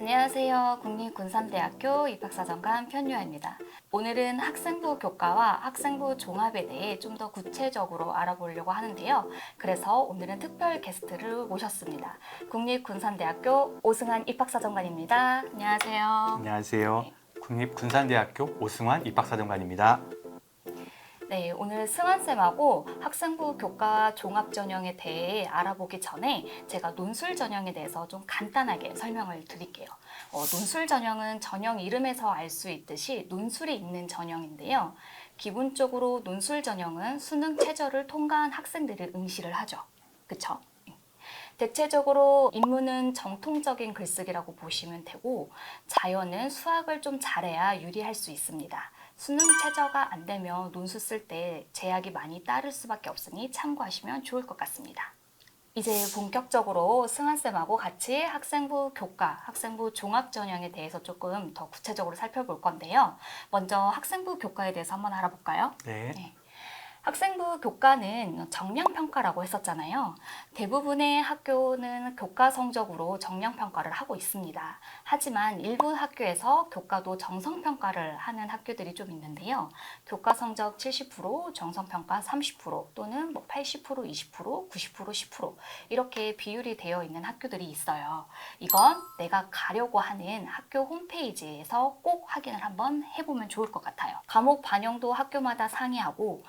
안녕하세요. 국립군산대학교 입학사정관 편유아입니다. 오늘은 학생부 교과와 학생부 종합에 대해 좀 더 구체적으로 알아보려고 하는데요. 그래서 오늘은 특별 게스트를 모셨습니다. 국립군산대학교 오승환 입학사정관입니다. 안녕하세요. 안녕하세요. 국립군산대학교 오승환 입학사정관입니다. 네, 오늘 승환쌤하고 학생부 교과 종합 전형에 대해 알아보기 전에 제가 논술 전형에 대해서 좀 간단하게 설명을 드릴게요. 논술 전형은 전형 이름에서 알 수 있듯이 논술이 있는 전형인데요. 기본적으로 논술 전형은 수능 최저를 통과한 학생들을 응시를 하죠. 그쵸? 대체적으로 인문은 정통적인 글쓰기라고 보시면 되고 자연은 수학을 좀 잘해야 유리할 수 있습니다. 수능 최저가 안 되면 논술 쓸 때 제약이 많이 따를 수밖에 없으니 참고하시면 좋을 것 같습니다. 이제 본격적으로 승환쌤하고 같이 학생부 교과, 학생부 종합 전형에 대해서 조금 더 구체적으로 살펴볼 건데요. 먼저 학생부 교과에 대해서 한번 알아볼까요? 네. 학생부 교과는 정량평가라고 했었잖아요. 대부분의 학교는 교과 성적으로 정량평가를 하고 있습니다. 하지만 일부 학교에서 교과도 정성평가를 하는 학교들이 좀 있는데요. 교과 성적 70%, 정성평가 30% 또는 80%, 20%, 90%, 10% 이렇게 비율이 되어 있는 학교들이 있어요. 이건 내가 가려고 하는 학교 홈페이지에서 꼭 확인을 한번 해보면 좋을 것 같아요. 과목 반영도 학교마다 상이하고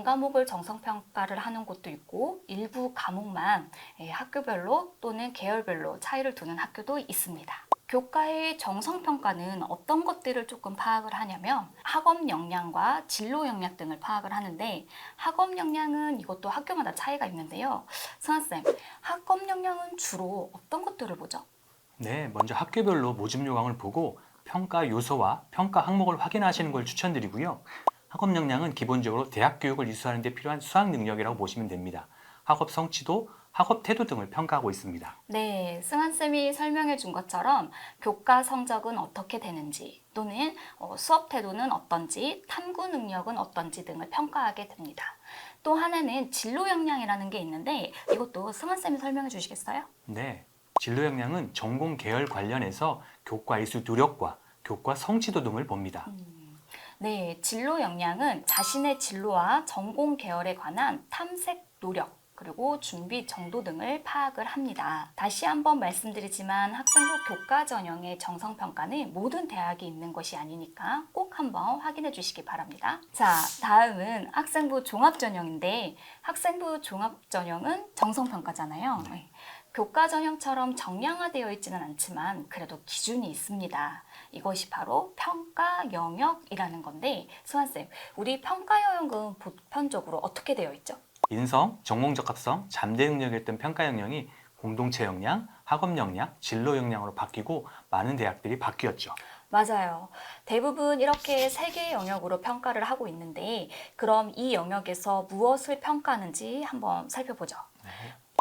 과목을 정성평가를 하는 곳도 있고 일부 과목만 학교별로 또는 계열별로 차이를 두는 학교도 있습니다. 교과의 정성평가는 어떤 것들을 조금 파악을 하냐면 학업 역량과 진로 역량 등을 파악을 하는데 학업 역량은 이것도 학교마다 차이가 있는데요. 승환쌤, 학업 역량은 주로 어떤 것들을 보죠? 네, 먼저 학교별로 모집 요강을 보고 평가 요소와 평가 항목을 확인하시는 걸 추천드리고요. 학업 역량은 기본적으로 대학 교육을 이수하는 데 필요한 수학 능력이라고 보시면 됩니다. 학업 성취도, 학업 태도 등을 평가하고 있습니다. 네, 승환쌤이 설명해 준 것처럼 교과 성적은 어떻게 되는지 또는 수업 태도는 어떤지, 탐구 능력은 어떤지 등을 평가하게 됩니다. 또 하나는 진로 역량이라는 게 있는데 이것도 승환쌤이 설명해 주시겠어요? 네, 진로 역량은 전공 계열 관련해서 교과 이수 노력과 교과 성취도 등을 봅니다. 네, 진로 역량은 자신의 진로와 전공 계열에 관한 탐색 노력, 그리고 준비 정도 등을 파악을 합니다. 다시 한번 말씀드리지만 학생부 교과 전형의 정성평가는 모든 대학이 있는 것이 아니니까 꼭 한번 확인해 주시기 바랍니다. 자, 다음은 학생부 종합 전형인데 학생부 종합 전형은 정성평가잖아요. 교과 전형처럼 정량화되어 있지는 않지만 그래도 기준이 있습니다. 이것이 바로 평가 영역이라는 건데 수환쌤, 우리 평가 영역은 보편적으로 어떻게 되어 있죠? 인성, 전공 적합성, 잠재 능력이었던 평가 역량이 공동체 역량, 학업 역량, 진로 역량으로 바뀌고 많은 대학들이 바뀌었죠. 맞아요. 대부분 이렇게 세 개의 영역으로 평가를 하고 있는데 그럼 이 영역에서 무엇을 평가하는지 한번 살펴보죠.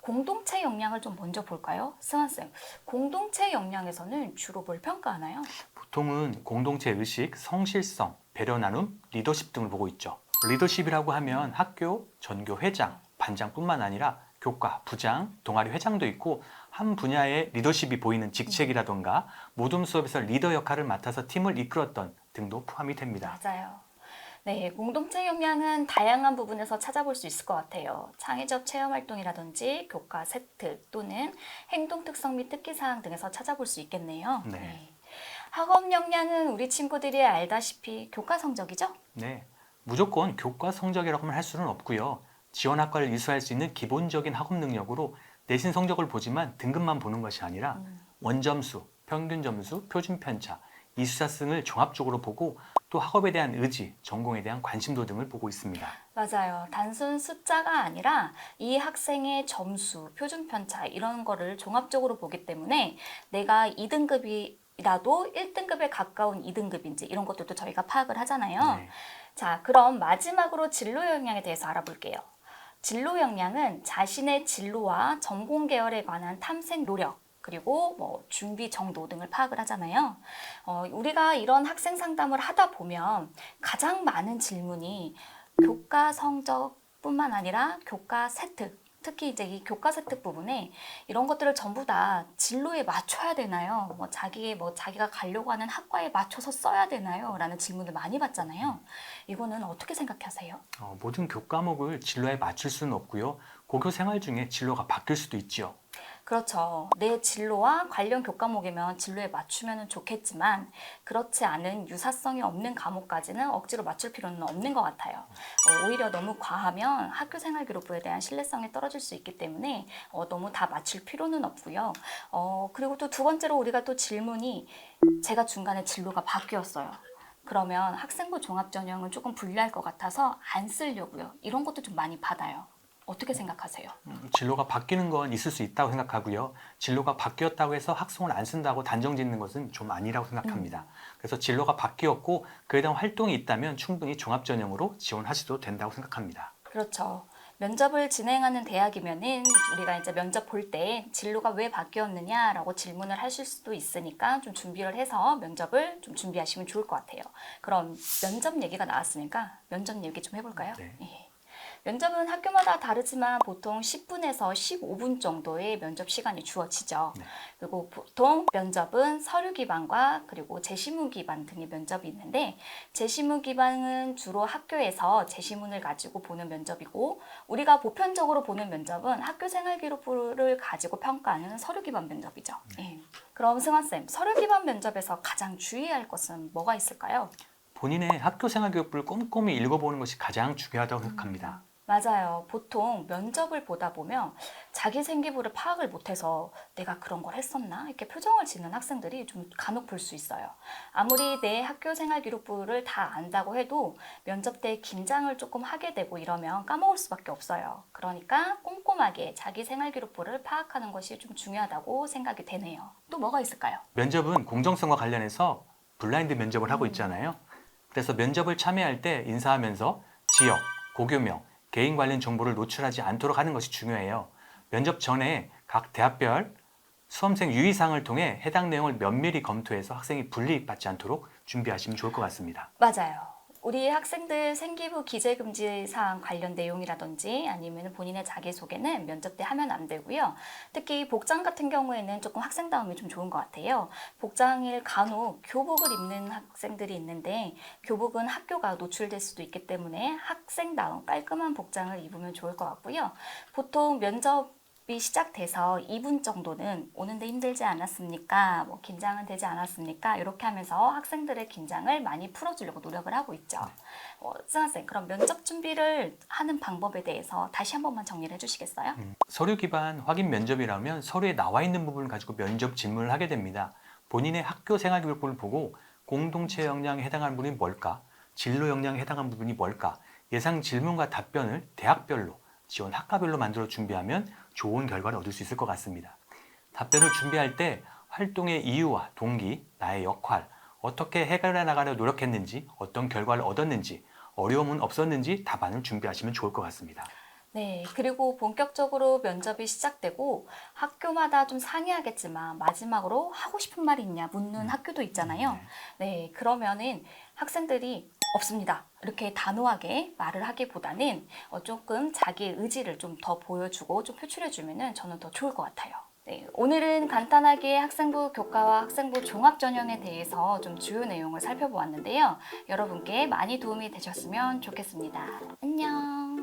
공동체 역량을 좀 먼저 볼까요? 승환쌤, 공동체 역량에서는 주로 뭘 평가하나요? 보통은 공동체 의식, 성실성, 배려 나눔, 리더십 등을 보고 있죠. 리더십이라고 하면 학교, 전교 회장, 반장뿐만 아니라 교과, 부장, 동아리 회장도 있고 한 분야의 리더십이 보이는 직책이라던가 모둠 수업에서 리더 역할을 맡아서 팀을 이끌었던 등도 포함이 됩니다. 맞아요. 네, 공동체 역량은 다양한 부분에서 찾아볼 수 있을 것 같아요. 창의적 체험 활동이라든지 교과 세트 또는 행동 특성 및 특기사항 등에서 찾아볼 수 있겠네요. 네. 학업 역량은 우리 친구들이 알다시피 교과 성적이죠? 네, 무조건 교과 성적이라고만 할 수는 없고요. 지원 학과를 이수할 수 있는 기본적인 학업 능력으로 내신 성적을 보지만 등급만 보는 것이 아니라 원점수, 평균 점수, 표준 편차, 이수자승을 종합적으로 보고 또 학업에 대한 의지, 전공에 대한 관심도 등을 보고 있습니다. 맞아요. 단순 숫자가 아니라 이 학생의 점수, 표준 편차 이런 거를 종합적으로 보기 때문에 내가 2등급이라도 1등급에 가까운 2등급인지 이런 것들도 저희가 파악을 하잖아요. 네. 자, 그럼 마지막으로 진로 역량에 대해서 알아볼게요. 진로 역량은 자신의 진로와 전공 계열에 관한 탐색 노력, 그리고 준비 정도 등을 파악을 하잖아요. 우리가 이런 학생 상담을 하다 보면 가장 많은 질문이 교과 성적뿐만 아니라 교과 세트, 특히 이제 이 교과 세특 부분에 이런 것들을 전부 다 진로에 맞춰야 되나요? 자기가 가려고 하는 학과에 맞춰서 써야 되나요? 라는 질문을 많이 받잖아요. 이거는 어떻게 생각하세요? 모든 교과목을 진로에 맞출 수는 없고요. 고교 생활 중에 진로가 바뀔 수도 있지요. 그렇죠. 내 진로와 관련 교과목이면 진로에 맞추면 좋겠지만 그렇지 않은 유사성이 없는 과목까지는 억지로 맞출 필요는 없는 것 같아요. 오히려 너무 과하면 학교 생활 기록부에 대한 신뢰성이 떨어질 수 있기 때문에 너무 다 맞출 필요는 없고요. 그리고 또 두 번째로 우리가 또 질문이 제가 중간에 진로가 바뀌었어요. 그러면 학생부 종합전형은 조금 불리할 것 같아서 안 쓰려고요. 이런 것도 좀 많이 받아요. 어떻게 생각하세요? 진로가 바뀌는 건 있을 수 있다고 생각하고요. 진로가 바뀌었다고 해서 학송을 안 쓴다고 단정 짓는 것은 좀 아니라고 생각합니다. 그래서 진로가 바뀌었고 그에 대한 활동이 있다면 충분히 종합전형으로 지원하셔도 된다고 생각합니다. 그렇죠. 면접을 진행하는 대학이면은 우리가 이제 면접 볼 때 진로가 왜 바뀌었느냐라고 질문을 하실 수도 있으니까 좀 준비를 해서 면접을 좀 준비하시면 좋을 것 같아요. 그럼 면접 얘기가 나왔으니까 면접 얘기 좀 해볼까요? 네. 예. 면접은 학교마다 다르지만 보통 10분에서 15분 정도의 면접 시간이 주어지죠. 네. 그리고 보통 면접은 서류 기반과 그리고 제시문 기반 등의 면접이 있는데 제시문 기반은 주로 학교에서 제시문을 가지고 보는 면접이고 우리가 보편적으로 보는 면접은 학교 생활기록부를 가지고 평가하는 서류 기반 면접이죠. 예. 그럼 승환쌤, 서류 기반 면접에서 가장 주의할 것은 뭐가 있을까요? 본인의 학교 생활 교육부를 꼼꼼히 읽어보는 것이 가장 중요하다고 생각합니다. 맞아요. 보통 면접을 보다 보면 자기 생기부를 파악을 못해서 내가 그런 걸 했었나? 이렇게 표정을 짓는 학생들이 좀 간혹 볼 수 있어요. 아무리 내 학교 생활 기록부를 다 안다고 해도 면접 때 긴장을 조금 하게 되고 이러면 까먹을 수밖에 없어요. 그러니까 꼼꼼하게 자기 생활 기록부를 파악하는 것이 좀 중요하다고 생각이 되네요. 또 뭐가 있을까요? 면접은 공정성과 관련해서 블라인드 면접을 하고 있잖아요. 그래서 면접을 참여할 때 인사하면서 지역, 고교명, 개인 관련 정보를 노출하지 않도록 하는 것이 중요해요. 면접 전에 각 대학별 수험생 유의사항을 통해 해당 내용을 면밀히 검토해서 학생이 불이익받지 않도록 준비하시면 좋을 것 같습니다. 맞아요. 우리 학생들 생기부 기재금지 사항 관련 내용이라든지 아니면 본인의 자기소개는 면접 때 하면 안 되고요. 특히 복장 같은 경우에는 조금 학생다움이 좀 좋은 것 같아요. 복장일 간혹 교복을 입는 학생들이 있는데 교복은 학교가 노출될 수도 있기 때문에 학생다움 깔끔한 복장을 입으면 좋을 것 같고요. 보통 면접이 시작돼서 2분 정도는 오는데 힘들지 않았습니까? 긴장은 되지 않았습니까? 이렇게 하면서 학생들의 긴장을 많이 풀어주려고 노력을 하고 있죠. 승환쌤, 그럼 면접 준비를 하는 방법에 대해서 다시 한 번만 정리를 해주시겠어요? 서류 기반 확인 면접이라면 서류에 나와 있는 부분을 가지고 면접 질문을 하게 됩니다. 본인의 학교 생활 교육부를 보고 공동체 역량에 해당하는 부분이 뭘까? 진로 역량에 해당하는 부분이 뭘까? 예상 질문과 답변을 대학별로, 지원 학과별로 만들어 준비하면 좋은 결과를 얻을 수 있을 것 같습니다. 답변을 준비할 때 활동의 이유와 동기, 나의 역할, 어떻게 해결해 나가려 노력했는지, 어떤 결과를 얻었는지, 어려움은 없었는지 답안을 준비하시면 좋을 것 같습니다. 네, 그리고 본격적으로 면접이 시작되고 학교마다 좀 상이하겠지만 마지막으로 하고 싶은 말이 있냐 묻는 학교도 있잖아요. 네, 그러면은 학생들이 없습니다. 이렇게 단호하게 말을 하기보다는 조금 자기의 의지를 좀 더 보여주고 좀 표출해주면은 저는 더 좋을 것 같아요. 네, 오늘은 간단하게 학생부 교과와 학생부 종합전형에 대해서 좀 주요 내용을 살펴보았는데요. 여러분께 많이 도움이 되셨으면 좋겠습니다. 안녕.